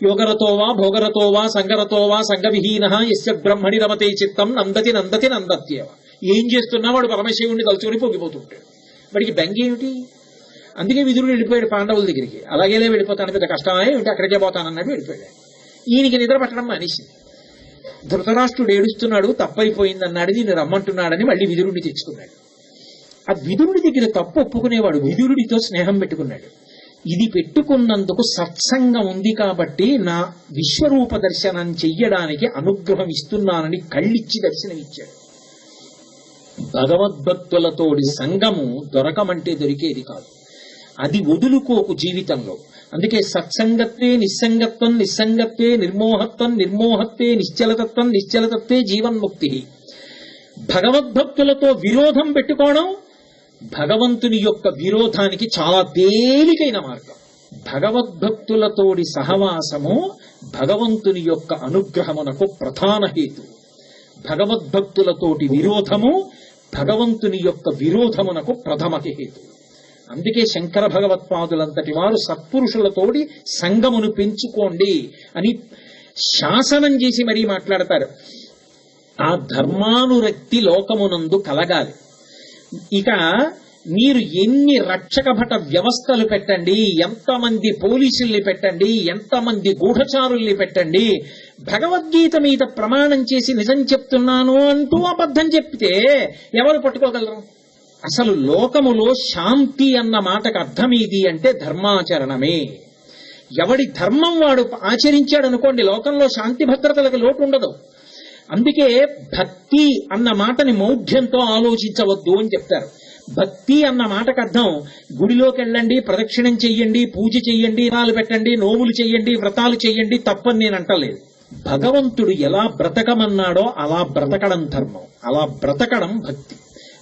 యోగరతో వా భోగరతో వా సంగరతో వా సంగవిహీన యస్య బ్రహ్మణి రమతే చిత్తం నందతి నందతి నందత్యేవ. ఏం చేస్తున్నా వాడు పరమశివుణ్ణి తలుచుకుని పొంగిపోతుంటాడు. వాడికి బెంగ ఏమిటి? అందుకే విదురుడు వెళ్ళిపోయాడు పాండవుల దగ్గరికి. అలాగేలే వెళ్ళిపోతాను, పెద్ద కష్టమే ఉంటే అక్కడికే పోతానన్నట్టు వెళ్ళిపోయాడు. ఈయనకి నిద్ర పట్టడం మానేసింది. ధృతరాష్ట్రుడు ఏడుస్తున్నాడు, తప్పైపోయిందన్నాడు, దీన్ని రమ్మంటున్నాడని మళ్ళీ విదురుడిని తెచ్చుకున్నాడు. ఆ విదురుడి దగ్గర తప్పు ఒప్పుకునేవాడు, విదురుడితో స్నేహం పెట్టుకున్నాడు. ఇది పెట్టుకున్నందుకు సత్సంగం ఉంది కాబట్టి నా విశ్వరూప దర్శనం చెయ్యడానికి అనుగ్రహం ఇస్తున్నానని కళ్ళిచ్చి దర్శనమిచ్చాడు. భగవద్భక్తులతోడి సంగము దొరకమంటే దొరికేది కాదు. అది వదులుకోకు జీవితంలో. అందుకే సత్సంగత్వే నిస్సంగత్వం, నిస్సంగత్వే నిర్మోహత్వం, నిర్మోహత్వే నిశ్చలతత్వం, నిశ్చలతత్వే జీవన్ముక్తి. భగవద్భక్తులతో విరోధం పెట్టుకోవడం భగవంతుని యొక్క విరోధానికి చాలా తేలికైన మార్గం. భగవద్భక్తులతోడి సహవాసము భగవంతుని యొక్క అనుగ్రహమునకు ప్రధాన హేతు. భగవద్భక్తులతోటి విరోధము భగవంతుని యొక్క విరోధమునకు ప్రథమ హేతు. అందుకే శంకర భగవత్పాదులంతటి వారు సత్పురుషులతోటి సంగమును పెంచుకోండి అని శాసనం చేసి మరీ మాట్లాడతారు. ఆ ధర్మానురక్తి లోకమునందు కలగాలి. ఇక మీరు ఎన్ని రక్షక భట వ్యవస్థలు పెట్టండి, ఎంతమంది పోలీసుల్ని పెట్టండి, ఎంతమంది గూఢచారుల్ని పెట్టండి, భగవద్గీత మీద ప్రమాణం చేసి నిజం చెప్తున్నాను అంటూ అబద్ధం చెప్తే ఎవరు పట్టుకోగలరు? అసలు లోకములో శాంతి అన్న మాటకు అర్థం ఇది అంటే ధర్మాచరణమే. ఎవడి ధర్మం వాడు ఆచరించాడు అనుకోండి, లోకంలో శాంతి భద్రతలకు లోటు ఉండదు. అందుకే భక్తి అన్న మాటని మౌఢ్యంతో ఆలోచించవద్దు అని చెప్తారు. భక్తి అన్న మాటకు అర్థం గుడిలోకి వెళ్ళండి, ప్రదక్షిణం చెయ్యండి, పూజ చెయ్యండి, నాలు పెట్టండి, నోములు చెయ్యండి, వ్రతాలు చెయ్యండి, తప్పని నేను అంటలేదు. భగవంతుడు ఎలా బ్రతకమన్నాడో అలా బ్రతకడం ధర్మం, అలా బ్రతకడం భక్తి.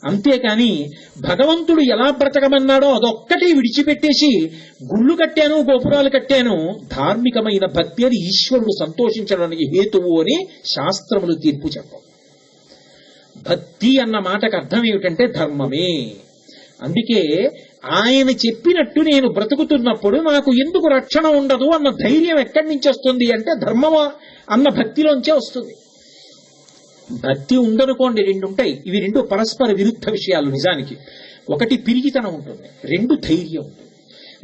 అంతేకాని భగవంతుడు ఎలా బ్రతకమన్నాడో అదొక్కటి విడిచిపెట్టేసి గుళ్ళు కట్టాను, గోపురాలు కట్టాను, ధార్మికమైన భక్తి అని ఈశ్వరుడు సంతోషించడానికి హేతువు అని శాస్త్రములు తీర్పు చెప్పవు. భక్తి అన్న మాటకు అర్థం ఏమిటంటే ధర్మమే. అందుకే ఆయన చెప్పినట్టు నేను బ్రతుకుతున్నప్పుడు నాకు ఎందుకు రక్షణ ఉండదు అన్న ధైర్యం ఎక్కడి నుంచి వస్తుంది అంటే ధర్మమా అన్న భక్తిలోంచే వస్తుంది. భక్తి ఉందనుకోండి, రెండు ఉంటాయి. ఇవి రెండు పరస్పర విరుద్ధ విషయాలు నిజానికి. ఒకటి పిరిగితనం ఉంటుంది, రెండు ధైర్యం ఉంటుంది.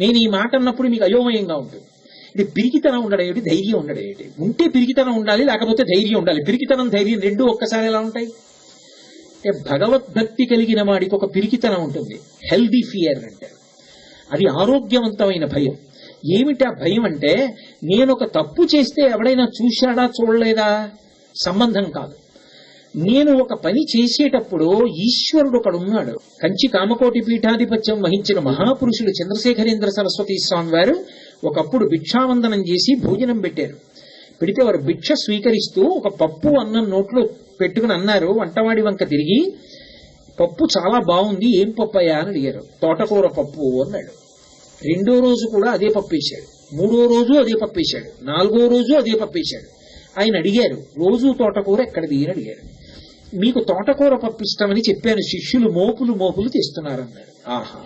నేను ఈ మాట అన్నప్పుడు మీకు అయోమయంగా ఉంటుంది. ఇది పిరిగితనం ఉండడం ఏమిటి, ధైర్యం ఉండడం ఏమిటి? ఉంటే పిరిగితనం ఉండాలి, లేకపోతే ధైర్యం ఉండాలి. పిరిగితనం ధైర్యం రెండు ఒక్కసారి ఎలా ఉంటాయి? అంటే భగవద్భక్తి కలిగిన వాడికి ఒక పిరికితనం ఉంటుంది, హెల్దీ ఫియర్ అంటారు. అది ఆరోగ్యవంతమైన భయం. ఏమిటి ఆ భయం అంటే, నేను ఒక తప్పు చేస్తే ఎవడైనా చూశాడా చూడలేదా సంబంధం కాదు. నేను ఒక పని చేసేటప్పుడు ఈశ్వరుడు ఒకడు ఉన్నాడు. కంచి కామకోటి పీఠాధిపత్యం వహించిన మహాపురుషులు చంద్రశేఖరేంద్ర సరస్వతి స్వామి వారు ఒకప్పుడు భిక్షావందనం చేసి భోజనం పెట్టారు. పెడితే వారు భిక్ష స్వీకరిస్తూ ఒక పప్పు అన్నం నోట్లో పెట్టుకుని అన్నారు. వంటవాడి వంక తిరిగి, పప్పు చాలా బాగుంది, ఏం పప్పు అయ్యా అని అడిగారు. తోటకూర పప్పు అన్నాడు. రెండో రోజు కూడా అదే పప్పు వేశాడు, మూడో రోజు అదే పప్పు వేశాడు, నాలుగో రోజు అదే పప్పు వేశాడు. ఆయన అడిగారు, రోజు తోటకూర ఎక్కడిది అని అడిగారు. మీకు తోటకూర పప్పు ఇష్టమని చెప్పాను, శిష్యులు మోపులు తెస్తున్నారన్నారు. ఆహా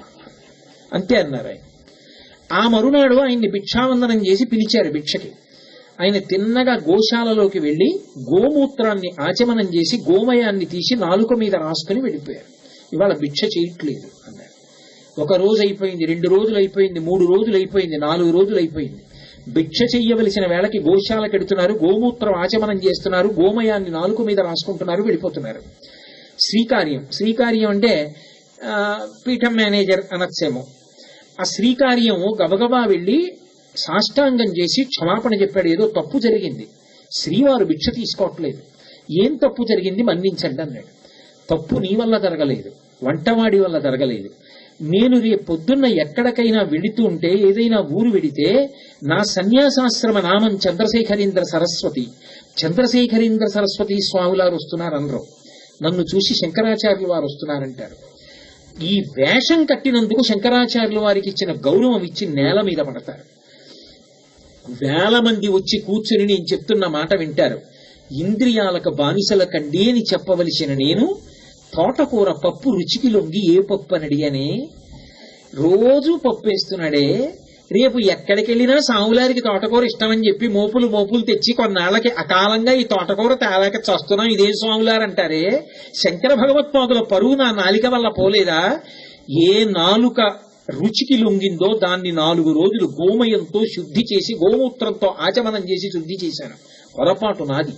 అంతే అన్నారు ఆయన. ఆ మరునాడు ఆయన్ని భిక్షావందనం చేసి పిలిచారు భిక్షకి. ఆయన తిన్నగా గోశాలలోకి వెళ్లి గోమూత్రాన్ని ఆచమనం చేసి గోమయాన్ని తీసి నాలుక మీద రాసుకుని వెళ్ళిపోయారు. ఇవాళ భిక్ష చేయట్లేదు అన్నారు. ఒక రోజు అయిపోయింది, 2 రోజులు అయిపోయింది, 3 రోజులు అయిపోయింది, 4 రోజులు అయిపోయింది. భిక్ష చెయ్యవలసిన వేళకి గోశాలకు ఎడుతున్నారు, గోమూత్రం ఆచమనం చేస్తున్నారు, గోమయాన్ని నాలుక మీద రాసుకుంటున్నారు, వెళ్ళిపోతున్నారు. శ్రీకార్యం అంటే పీఠం మేనేజర్ అనొచ్చేమో. ఆ శ్రీకార్యం గబగబా వెళ్లి సాష్టాంగం చేసి క్షమాపణ చెప్పాడు. ఏదో తప్పు జరిగింది, శ్రీవారు భిక్ష తీసుకోవట్లేదు, ఏం తప్పు జరిగింది మన్నించండి అన్నాడు. తప్పు నీ వల్ల జరగలేదు, వంటవాడి వల్ల జరగలేదు. నేను రేపు పొద్దున్న ఎక్కడికైనా వెళుతూ ఉంటే, ఏదైనా ఊరు వెడితే నా సన్యాసాశ్రమ నామం చంద్రశేఖరేంద్ర సరస్వతి స్వాములారు వస్తున్నారు అందరూ. నన్ను చూసి శంకరాచార్యులు వారు వస్తున్నారంటారు. ఈ వేషం కట్టినందుకు శంకరాచార్యుల వారికి ఇచ్చిన గౌరవం ఇచ్చి నేల మీద పడతారు. 1000 మంది వచ్చి కూర్చుని నేను చెప్తున్న మాట వింటారు. ఇంద్రియాలకు బానిసల కండి అని చెప్పవలసిన నేను తోటకూర పప్పు రుచికి లొంగి ఏ పప్పు అని అడిగానే, రోజు పప్పు వేస్తున్నాడే, రేపు ఎక్కడికి వెళ్ళినా సాములారికి తోటకూర ఇష్టమని చెప్పి మోపులు తెచ్చి కొన్నాళ్ళకి అకాలంగా ఈ తోటకూర తేలాక చస్తున్నాం, ఇదేం స్వాములారు అంటారే. శంకర భగవత్పాదుల పరువు నా నాలిక వల్ల పోలేదా? ఏ నాలుక రుచికి లొంగిందో దాన్ని 4 రోజులు గోమయంతో శుద్ధి చేసి గోమూత్రంతో ఆచమనం చేసి శుద్ధి చేశాను. పొరపాటు నాది.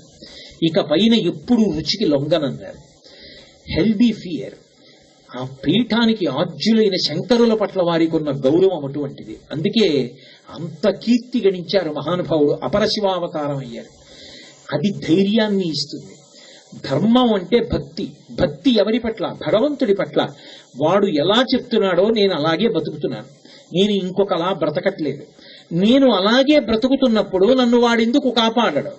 ఇక పైన ఎప్పుడు రుచికి లొంగనన్నారు. Healthy fear. ఆ పీఠానికి ఆజ్యులైన శంకరుల పట్ల వారికి ఉన్న గౌరవం అటువంటిది. అందుకే అంత కీర్తి గణించారు మహానుభావుడు. అపరశివావతారం అయ్యారు. అది ధైర్యాన్ని ఇస్తుంది. ధర్మం అంటే భక్తి. భక్తి ఎవరి పట్ల? భగవంతుడి పట్ల. వాడు ఎలా చెప్తున్నాడో నేను అలాగే బతుకుతున్నాను, నేను ఇంకొకలా బ్రతకట్లేదు. నేను అలాగే బ్రతుకుతున్నప్పుడు నన్ను వాడెందుకు కాపాడడు?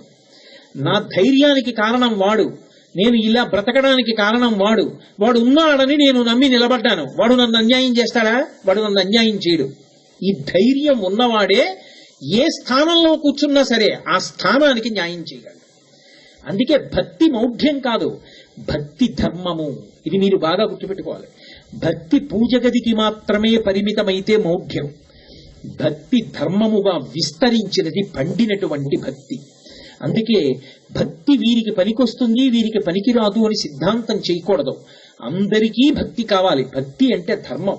నా ధైర్యానికి కారణం వాడు, నేను ఇలా బ్రతకడానికి కారణం వాడు. వాడు ఉన్నాడని నేను నమ్మి నిలబడ్డాను. వాడు నన్ను అన్యాయం చేస్తాడా? వాడు నన్ను అన్యాయం చేయడు. ఈ ధైర్యం ఉన్నవాడే ఏ స్థానంలో కూర్చున్నా సరే ఆ స్థానానికి న్యాయం చేయగలడు. అందుకే భక్తి మౌఢ్యం కాదు, భక్తి ధర్మము. ఇది మీరు బాగా గుర్తుపెట్టుకోవాలి. భక్తి పూజ గదికి మాత్రమే పరిమితమైతే మౌఢ్యం. భక్తి ధర్మముగా విస్తరించినది పండినటువంటి భక్తి. అందుకే భక్తి వీరికి పనికొస్తుంది, వీరికి పనికిరాదు అని సిద్ధాంతం చేయకూడదు. అందరికీ భక్తి కావాలి. భక్తి అంటే ధర్మం.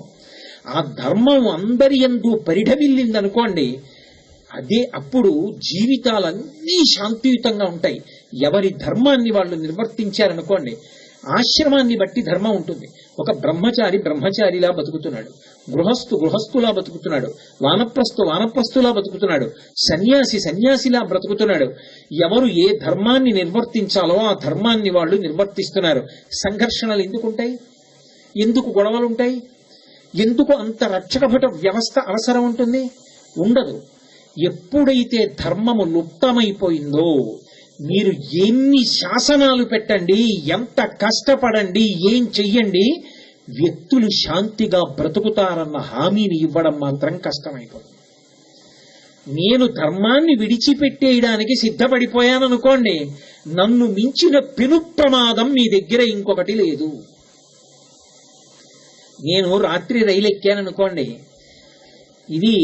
ఆ ధర్మం అందరి యందు పరిఢవిల్లిందనుకోండి, అదే అప్పుడు జీవితాలన్నీ శాంతియుతంగా ఉంటాయి. ఎవరి ధర్మాన్ని వాళ్ళు నిర్వర్తించారనుకోండి, ఆశ్రమాన్ని బట్టి ధర్మం ఉంటుంది. ఒక బ్రహ్మచారి బ్రహ్మచారిలా బతుకుతున్నాడు, గృహస్థులా బతుకుతున్నాడు, వానప్రస్థులా బతుకుతున్నాడు, సన్యాసి సన్యాసిలా బ్రతుకుతున్నాడు. ఎవరు ఏ ధర్మాన్ని నిర్వర్తించాలో ఆ ధర్మాన్ని వాళ్ళు నిర్వర్తిస్తున్నారు. సంఘర్షణలు ఎందుకుంటాయి? ఎందుకు గొడవలుంటాయి? ఎందుకు అంత రక్షకభట వ్యవస్థ అవసరం ఉంటుంది? ఉండదు. ఎప్పుడైతే ధర్మము లుప్తమైపోయిందో, మీరు ఎన్ని శాసనాలు పెట్టండి, ఎంత కష్టపడండి, ఏం చెయ్యండి, వ్యక్తులు శాంతిగా బ్రతుకుతారన్న హామీని ఇవ్వడం మాత్రం కష్టమైపోతుంది. నేను ధర్మాన్ని విడిచిపెట్టేయడానికి సిద్ధపడిపోయాననుకోండి, నన్ను మించిన పెను ప్రమాదం మీ దగ్గర ఇంకొకటి లేదు. నేను రాత్రి రైలు ఎక్కాననుకోండి, ఇది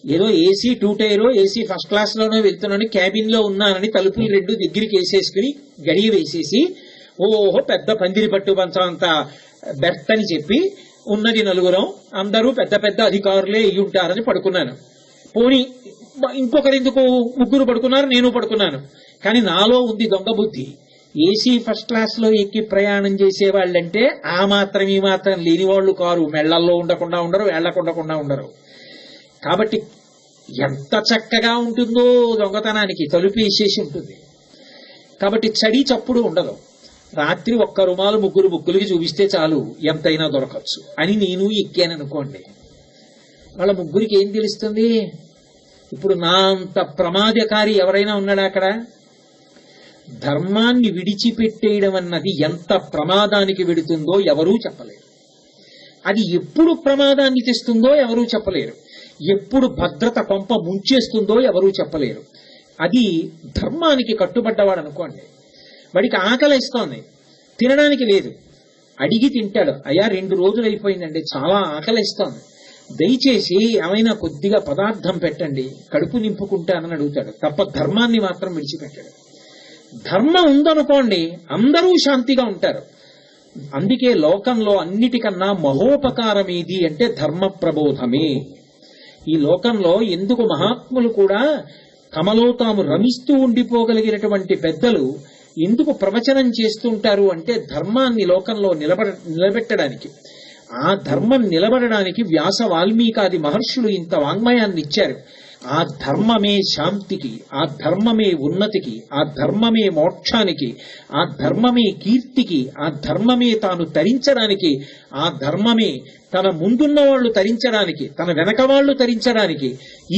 ఏదో ఏసీ 2 టైరో ఏసీ ఫస్ట్ క్లాస్ లోనో వెళ్తున్నాను, క్యాబిన్ లో ఉన్నానని తలుపులు 2 దగ్గరికి వేసేసుకుని గడియ వేసేసి ఓహో పెద్ద పందిరి పట్టు పంచంత బెర్త్ అని చెప్పి ఉన్నది 4, అందరూ పెద్ద పెద్ద అధికారులే అయ్యి ఉంటారని పడుకున్నాను. పోనీ ఇంకొకరు ఎందుకు 3 పడుకున్నారు, నేను పడుకున్నాను. కానీ నాలో ఉంది దొంగ బుద్ధి. ఏసీ ఫస్ట్ క్లాస్ లో ఎక్కి ప్రయాణం చేసేవాళ్ళంటే ఆ మాత్రం ఈ మాత్రం లేని వాళ్ళు కారు. మెళ్లల్లో ఉండకుండా ఉండరు, వేళ్లకుండకుండా ఉండరు. కాబట్టి ఎంత చక్కగా ఉంటుందో దొంగతనానికి తలుపు వేసేసి ఉంటుంది. కాబట్టి చడి చప్పుడు ఉండదు. రాత్రి 1 రుమాలు 3 ముగ్గులకి చూపిస్తే చాలు, ఎంతైనా దొరకచ్చు అని నేను ఎక్కాననుకోండి. వాళ్ళ 3కి ఏం తెలుస్తుంది? ఇప్పుడు నా అంత ప్రమాదకారి ఎవరైనా ఉన్నాడా అక్కడ? ధర్మాన్ని విడిచిపెట్టేయడం అన్నది ఎంత ప్రమాదానికి వెడుతుందో ఎవరూ చెప్పలేరు. అది ఎప్పుడు ప్రమాదాన్ని తెస్తుందో ఎవరూ చెప్పలేరు. ఎప్పుడు భద్రత కొంప ముంచేస్తుందో ఎవరూ చెప్పలేరు. అది ధర్మానికి కట్టుబడ్డవాడు అనుకోండి, వాడికి ఆకలిస్తోంది, తినడానికి లేదు, అడిగి తింటాడు. అయ్యా 2 రోజులు అయిపోయిందండి, చాలా ఆకలిస్తోంది, దయచేసి ఏమైనా కొద్దిగా పదార్థం పెట్టండి, కడుపు నింపుకుంటానని అడుగుతాడు తప్ప ధర్మాన్ని మాత్రం విడిచిపెట్టాడు. ధర్మం ఉందనుకోండి అందరూ శాంతిగా ఉంటారు. అందుకే లోకంలో అన్నిటికన్నా మహోపకారం ఏది అంటే ధర్మ ప్రబోధమే. ఈ లోకంలో ఎందుకు మహాత్ములు కూడా తమలో తాము రమిస్తూ ఉండిపోగలిగినటువంటి పెద్దలు ఎందుకు ప్రవచనం చేస్తుంటారు అంటే ధర్మాన్ని లోకంలో నిలబెట్టడానికి. ఆ ధర్మం నిలబడడానికి వ్యాస వాల్మీకాది మహర్షులు ఇంత వాంగ్మయాన్ని ఇచ్చారు. ఆ ధర్మమే శాంతికి, ఆ ధర్మమే ఉన్నతికి, ఆ ధర్మమే మోక్షానికి, ఆ ధర్మమే కీర్తికి, ఆ ధర్మమే తాను తరించడానికి, ఆ ధర్మమే తన ముందున్న వాళ్ళు తరించడానికి, తన వెనక వాళ్ళు తరించడానికి,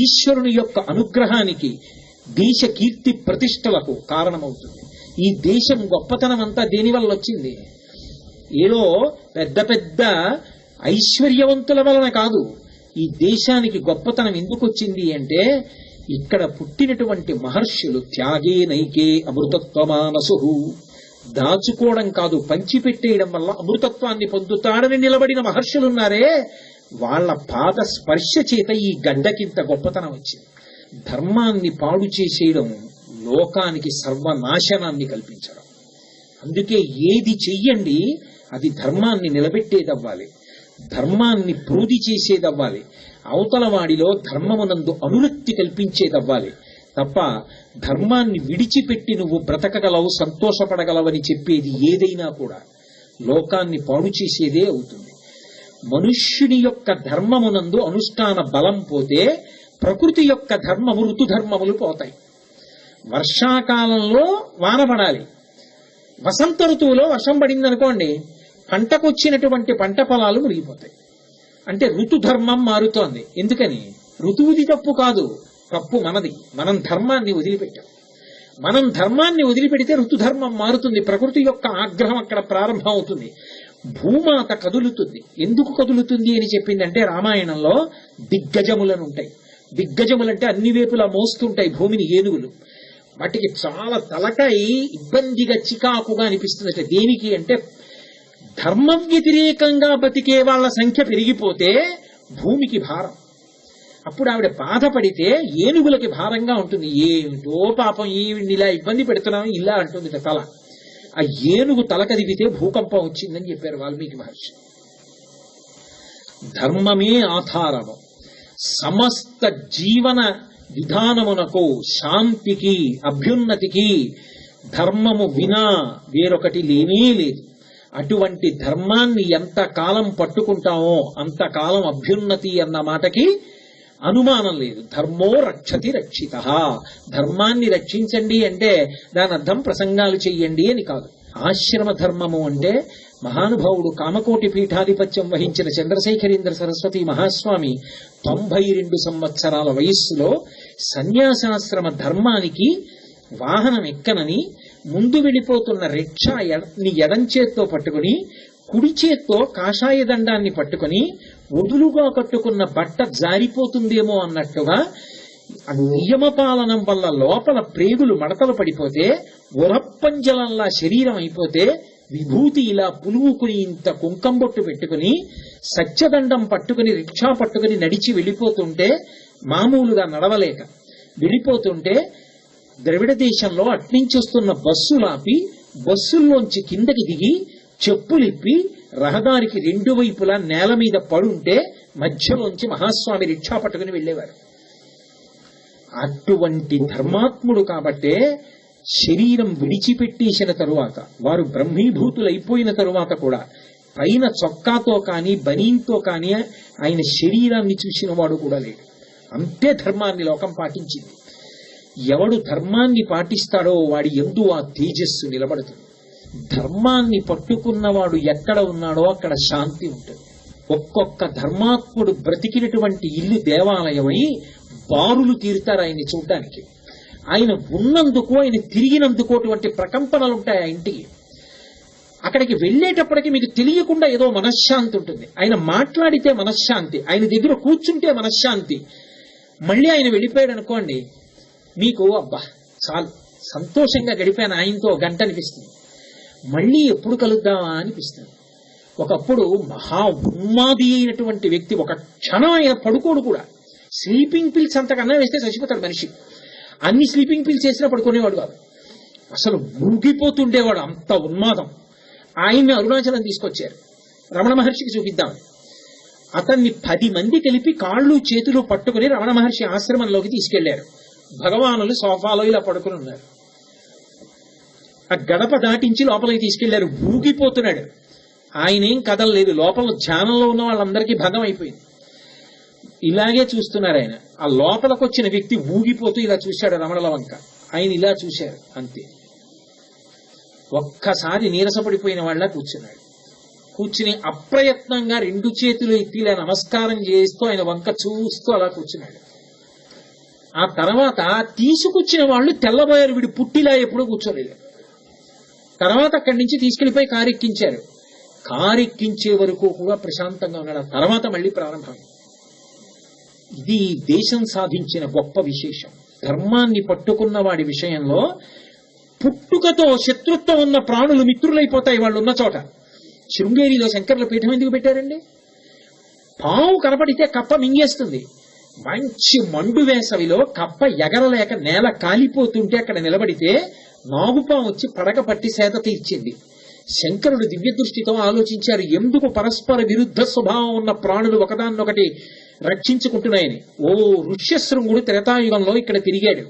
ఈశ్వరుని యొక్క అనుగ్రహానికి, దేశ కీర్తి ప్రతిష్టలకు కారణమవుతుంది. ఈ దేశం గొప్పతనం అంతా దేనివల్ల వచ్చింది? ఏదో పెద్ద పెద్ద ఐశ్వర్యవంతుల వలన కాదు. ఈ దేశానికి గొప్పతనం ఎందుకు వచ్చింది అంటే ఇక్కడ పుట్టినటువంటి మహర్షులు త్యాగే నైకే అమృతత్వమానసు, దాచుకోవడం కాదు పంచిపెట్టేయడం వల్ల అమృతత్వాన్ని పొందుతాడని నిలబడిన మహర్షులున్నారే, వాళ్ళ పాద స్పర్శ చేత ఈ గడ్డకింత గొప్పతనం వచ్చింది. ధర్మాన్ని పాడు చేసేయడం లోకానికి సర్వనాశనాన్ని కల్పించడం. అందుకే ఏది చెయ్యండి అది ధర్మాన్ని నిలబెట్టేదవ్వాలి, ధర్మాన్ని ప్రోధి చేసేదవ్వాలి, అవతల వాడిలో ధర్మమునందు అనురక్తి కల్పించేదవ్వాలి తప్ప ధర్మాన్ని విడిచిపెట్టి నువ్వు బ్రతకగలవు, సంతోషపడగలవని చెప్పేది ఏదైనా కూడా లోకాన్ని పాడు చేసేదే అవుతుంది. మనుష్యుని యొక్క ధర్మమునందు అనుష్ఠాన బలం పోతే ప్రకృతి యొక్క ధర్మము ఋతుధర్మములు పోతాయి. వర్షాకాలంలో వాన పడాలి, వసంత ఋతువులో వర్షం పడిందనుకోండి, పంటకొచ్చినటువంటి పంట పొలాలు మునిగిపోతాయి. అంటే ఋతుధర్మం మారుతోంది. ఎందుకని? ఋతువుది తప్పు కాదు, తప్పు మనది. మనం ధర్మాన్ని వదిలిపెట్టాం. మనం ధర్మాన్ని వదిలిపెడితే ఋతుధర్మం మారుతుంది, ప్రకృతి యొక్క ఆగ్రహం అక్కడ ప్రారంభం అవుతుంది, భూమాత కదులుతుంది. ఎందుకు కదులుతుంది అని చెప్పిందంటే రామాయణంలో దిగ్గజములను ఉంటాయి. దిగ్గజములంటే అన్ని వైపులా మోస్తుంటాయి భూమిని ఏనుగులు. వాటికి చాలా తలకాయ ఇబ్బందిగా చికాకుగా అనిపిస్తుంది. దేనికి అంటే ధర్మం వ్యతిరేకంగా బతికే వాళ్ళ సంఖ్య పెరిగిపోతే భూమికి భారం. అప్పుడు ఆవిడ బాధపడితే ఏనుగులకి భారంగా ఉంటుంది. ఏమిటో పాపం ఈవిడ్ని ఇలా ఇబ్బంది పెడుతున్నాం ఇలా అంటుంది తల. ఆ ఏనుగు తల కదిగితే భూకంపం వచ్చిందని చెప్పారు వాల్మీకి మహర్షి. ధర్మమే ఆధారము. సమస్త జీవన విధానమునకు, శాంతికి, అభ్యున్నతికి ధర్మము వినా వేరొకటి లేనే లేదు. అటువంటి ధర్మాన్ని ఎంత కాలం పట్టుకుంటామో అంతకాలం అభ్యున్నతి అన్న మాటకి అనుమానం లేదు. ధర్మో రక్షతి రక్షితః. ధర్మాన్ని రక్షించండి అంటే దాని అర్థం ప్రసంగాలు చెయ్యండి అని కాదు. ఆశ్రమ ధర్మము అంటే మహానుభావుడు కామకోటి పీఠాధిపత్యం వహించిన చంద్రశేఖరేంద్ర సరస్వతి మహాస్వామి 92 సంవత్సరాల వయస్సులో సన్యాసాశ్రమ ధర్మానికి వాహనం ఎక్కనని ముందు వెళ్ళిపోతున్న రిక్షాని ఎడంచేత్తో పట్టుకుని కుడి చేత్తో కాషాయ దండాన్ని పట్టుకుని వదులుగా కట్టుకున్న బట్ట జారిపోతుందేమో అన్నట్టుగా నియమపాలనం వల్ల లోపల ప్రేగులు మడతలు పడిపోతే ఉరప్పంజలంలా శరీరం అయిపోతే విభూతి ఇలా పులువుకుని ఇంత కుంకంబొట్టు పెట్టుకుని సత్యదండం పట్టుకుని రిక్షా పట్టుకుని నడిచి వెళ్ళిపోతుంటే, మామూలుగా నడవలేక వెళ్ళిపోతుంటే ద్రవిడ దేశంలో అట్నుంచి వస్తున్న బస్సులాపి బస్సుల్లోంచి కిందకి దిగి చెప్పులిప్పి రహదారికి 2 వైపులా నేల మీద పడుంటే మధ్యలోంచి మహాస్వామి రిక్షా పట్టుకుని వెళ్ళేవారు. అటువంటి ధర్మాత్ముడు కాబట్టే శరీరం విడిచిపెట్టేసిన తరువాత, వారు బ్రహ్మీభూతులైపోయిన తరువాత కూడా పైన చొక్కాతో కానీ బనీన్తో కానీ ఆయన శరీరాన్ని చూసిన వాడు కూడా లేడు. అంతే ధర్మాన్ని లోకం పాటించింది. ఎవడు ధర్మాన్ని పాటిస్తాడో వాడి యందు ఆ తేజస్సు నిలబడుతుంది. ధర్మాన్ని పట్టుకున్నవాడు ఎక్కడ ఉన్నాడో అక్కడ శాంతి ఉంటుంది. ఒక్కొక్క ధర్మాత్ముడు బ్రతికినటువంటి ఇల్లు దేవాలయమై బారులు తీరుతారు ఆయన్ని చూడ్డానికి. ఆయన ఉన్నందుకు, ఆయన తిరిగినందుకు అటువంటి ప్రకంపనలు ఉంటాయి ఆ ఇంటికి. అక్కడికి వెళ్ళేటప్పటికి మీకు తెలియకుండా ఏదో మనశ్శాంతి ఉంటుంది. ఆయన మాట్లాడితే మనశ్శాంతి, ఆయన దగ్గర కూర్చుంటే మనశ్శాంతి. మళ్ళీ ఆయన వెళ్ళిపోయాడు అనుకోండి, మీకు అబ్బా చాలు సంతోషంగా గడిపాను ఆయనతో గంట అనిపిస్తుంది. మళ్ళీ ఎప్పుడు కలుద్దామా అనిపిస్తుంది. ఒకప్పుడు మహా ఉన్మాది అయినటువంటి వ్యక్తి ఒక క్షణం ఆయన పడుకోడు కూడా. స్లీపింగ్ పిల్స్ అంతకన్నా వేస్తే చచ్చిపోతాడు మనిషి. అన్ని స్లీపింగ్ పిల్స్ వేసినా పడుకునేవాడు కాదు, అసలు ఊగిపోతుండేవాడు, అంత ఉన్మాదం. ఆయన్ని అరుణాచలం తీసుకొచ్చారు రమణ మహర్షికి చూపిద్దామని. అతన్ని 10 మంది కలిపి కాళ్ళు చేతులు పట్టుకుని రమణ మహర్షి ఆశ్రమంలోకి తీసుకెళ్లారు. భగవానులు సోఫాలో ఇలా పడుకుని ఉన్నారు. ఆ గడప దాటించి లోపలికి తీసుకెళ్లారు. ఊగిపోతున్నాడు. ఆయనేం కదలలేదు. లోపల ధ్యానంలో ఉన్న వాళ్ళందరికీ భంగం అయిపోయింది. ఇలాగే చూస్తున్నారు ఆయన. ఆ లోపలికి వచ్చిన వ్యక్తి ఊగిపోతూ ఇలా చూశాడు రమణల వంక. ఆయన ఇలా చూశారు అంతే. ఒక్కసారి నీరసపడిపోయిన వాళ్ళ కూర్చున్నాడు. కూర్చుని అప్రయత్నంగా 2 చేతులు ఎత్తి ఇలా నమస్కారం చేస్తూ ఆయన వంక చూస్తూ అలా కూర్చున్నాడు. ఆ తర్వాత తీసుకొచ్చిన వాళ్ళు తెల్లబోయారు. వీడు పుట్టిలా ఎప్పుడూ కూర్చోలేదు. తర్వాత అక్కడి నుంచి తీసుకెళ్లిపోయి కారెక్కించారు. కారెక్కించే వరకు కూడా ప్రశాంతంగా ఉన్నాడు. ఆ తర్వాత మళ్ళీ ప్రారంభం. ఇది దేశం సాధించిన గొప్ప విశేషం. ధర్మాన్ని పట్టుకున్న వాడి విషయంలో పుట్టుకతో శత్రుత్వం ఉన్న ప్రాణులు మిత్రులైపోతాయి వాళ్ళు ఉన్న చోట. శృంగేరిలో శంకర్ల పీఠం ఎందుకు పెట్టారండి? పావు కనపడితే కప్ప మింగేస్తుంది. మంచి మండు వేసవిలో కప్ప ఎగరలేక నేల కాలిపోతుంటే అక్కడ నిలబడితే నాగుపాము వచ్చి పడక పట్టి సేద తీర్చింది. శంకరుడు దివ్య దృష్టితో ఆలోచించారు, ఎందుకు పరస్పర విరుద్ధ స్వభావం ఉన్న ప్రాణులు ఒకదాన్నొకటి రక్షించుకుంటున్నాయని. ఓ ఋష్యశృంగుడు త్రేతాయుగంలో ఇక్కడ తిరిగాడు.